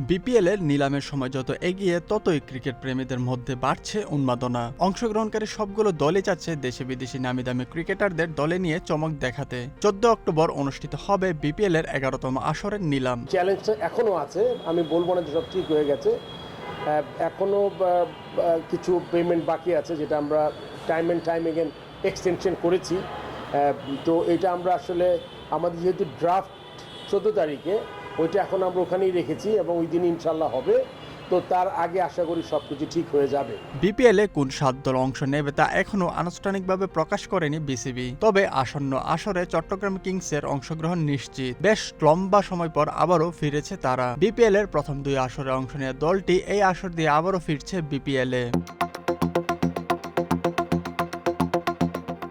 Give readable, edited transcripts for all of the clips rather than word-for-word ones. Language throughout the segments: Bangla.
বিপিএল এর নিলামের সময় যত এগিয়ে ততই ক্রিকেট প্রেমীদের মধ্যে বাড়ছে উন্মাদনা। অংশগ্রহণকারী সবগুলো দলই চাচ্ছে দেশি বিদেশি নামি-দামি ক্রিকেটারদের দলে নিয়ে চমক দেখাতে। 14 অক্টোবর অনুষ্ঠিত হবে বিপিএল এর 11তম আসরের নিলাম। চ্যালেঞ্জটা এখনো আছে, আমি বলবো না যে সব ঠিক হয়ে গেছে, এখনো কিছু পেমেন্ট বাকি আছে যেটা আমরা time and time again extension করেছি। তো এটা আমরা আসলে আমাদের যেহেতু ড্রাফট 14 তারিখে, ওইটা এখন আমরা ওখানেই রেখেছি এবং ওই দিন ইনশাল্লাহ হবে। তো তার আগে আশা করি সবকিছু ঠিক হয়ে যাবে। বিপিএল এ কোন 7 দল অংশ নেবে তা এখনো আনুষ্ঠানিকভাবে প্রকাশ করেনি বিসিবি। তবে আসন্ন আসরে চট্টগ্রাম কিংসের অংশগ্রহণ নিশ্চিত। বেশ লম্বা সময় পর আবারও ফিরেছে তারা। বিপিএল এর প্রথম 2 আসরে অংশ নেওয়া দলটি এই আসর দিয়ে আবারও ফিরছে বিপিএল এ।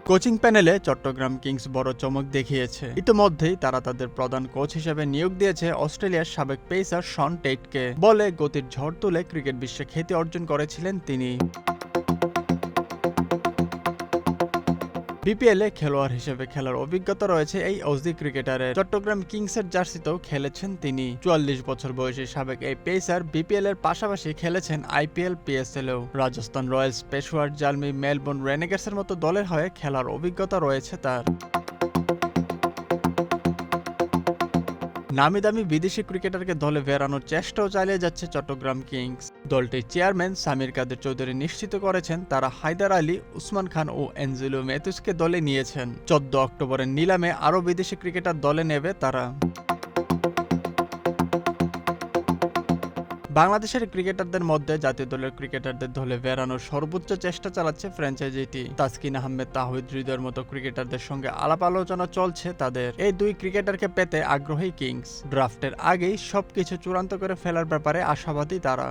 কোচিং প্যানেলে চট্টগ্রাম কিংস বড় চমক দেখিয়েছে। ইতিমধ্যেই তারা তাদের প্রধান কোচ হিসেবে নিয়োগ দিয়েছে অস্ট্রেলিয়ার সাবেক পেসার শন টেটকে। বলে গতির ঝড় তুলে ক্রিকেট বিশ্বে খ্যাতি অর্জন করেছিলেন তিনি। বিপিএল এ খেলোয়াড় হিসেবে খেলার অভিজ্ঞতা রয়েছে এই অজি ক্রিকেটারের। চট্টগ্রাম কিংসের জার্সিতেও খেলেছেন তিনি। 44 বছর বয়সী সাবেক এই পেসার বিপিএল এর পাশাপাশি খেলেছেন আইপিএল, পিএসএলেও। রাজস্থান রয়্যালস, পেশোয়ার জালমি, মেলবোর্ন রেনেগেটসের মতো দলের হয়ে খেলার অভিজ্ঞতা রয়েছে তার। নামি-দামি বিদেশি ক্রিকেটারকে দলে ফেরানোর চেষ্টাও চালিয়ে যাচ্ছে চট্টগ্রাম কিংস। দলটির চেয়ারম্যান সামির কাদের চৌধুরী নিশ্চিত করেছেন তারা হায়দার আলী, উসমান খান ও এঞ্জেলো ম্যাথিউসকে দলে নিয়েছেন। 14 অক্টোবরের নিলামে আরও বিদেশি ক্রিকেটার দলে নেবে তারা। বাংলাদেশের ক্রিকেটারদের মধ্যে জাতীয় দলের ক্রিকেটারদের দলে ফেরানোর সর্বোচ্চ চেষ্টা চালাচ্ছে ফ্র্যাঞ্চাইজিটি। তাসকিন আহমেদ, তাহিদ হৃদয়ের মতো ক্রিকেটারদের সঙ্গে আলাপ আলোচনা চলছে তাদের। এই 2 ক্রিকেটারকে পেতে আগ্রহী কিংস। ড্রাফটের আগেই সবকিছু চূড়ান্ত করে ফেলার ব্যাপারে আশাবাদী তারা।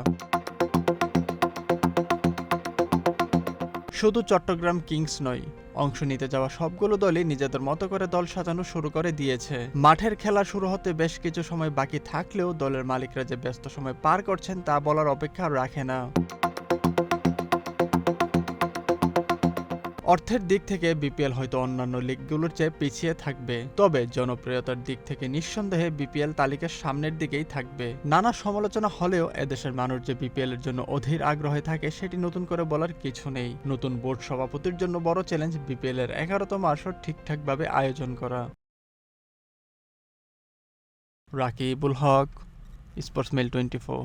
শুধু চট্টগ্রাম কিংস নয়, অংশ নিতে যাওয়া সবগুলো দলই নিজেদের মতো করে দল সাজানো শুরু করে দিয়েছে। মাঠের খেলা শুরু হতে বেশ কিছু সময় বাকি থাকলেও দলের মালিকরা যে ব্যস্ত সময় পার করছেন তা বলার অপেক্ষা রাখে না। অর্থের দিক থেকে বিপিএল হয়তো অন্যান্য লিগগুলোর চেয়ে পিছিয়ে থাকবে, তবে জনপ্রিয়তার দিক থেকে নিঃসন্দেহে বিপিএল তালিকার সামনের দিকেই থাকবে। নানা সমালোচনা হলেও এদেশের মানুষ যে বিপিএল এর জন্য অধীর আগ্রহে থাকে সেটি নতুন করে বলার কিছু নেই। নতুন বোর্ড সভাপতির জন্য বড় চ্যালেঞ্জ বিপিএল এর 11তম আসর ঠিকঠাকভাবে আয়োজন করা। রাকিবুল হক, স্পোর্টসমেইল 24।